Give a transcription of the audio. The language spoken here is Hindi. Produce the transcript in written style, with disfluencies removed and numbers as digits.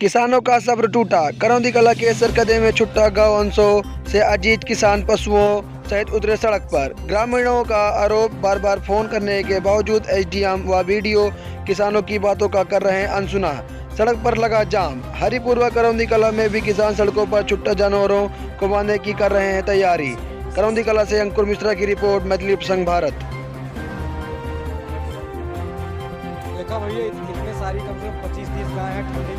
किसानों का सब्र टूटा। करौंदी कला के सरकदे में छुट्टा गांव अंसो से अजीत किसान पशुओं सहित उतरे सड़क पर। ग्रामीणों का आरोप, बार बार फोन करने के बावजूद एसडीएम व बीडीओ किसानों की बातों का कर रहे हैं अनसुना। सड़क पर लगा जाम। हरिपुर व करौंदी कला में भी किसान सड़कों पर छुट्टा जानवरों को बांधने की कर रहे हैं तैयारी। करौंदी कला से अंकुर मिश्रा की रिपोर्ट, मैथिली संघ भारत। देखा भैया, इतने सारी कम से कम 25-30 गाय हैं। ठंडी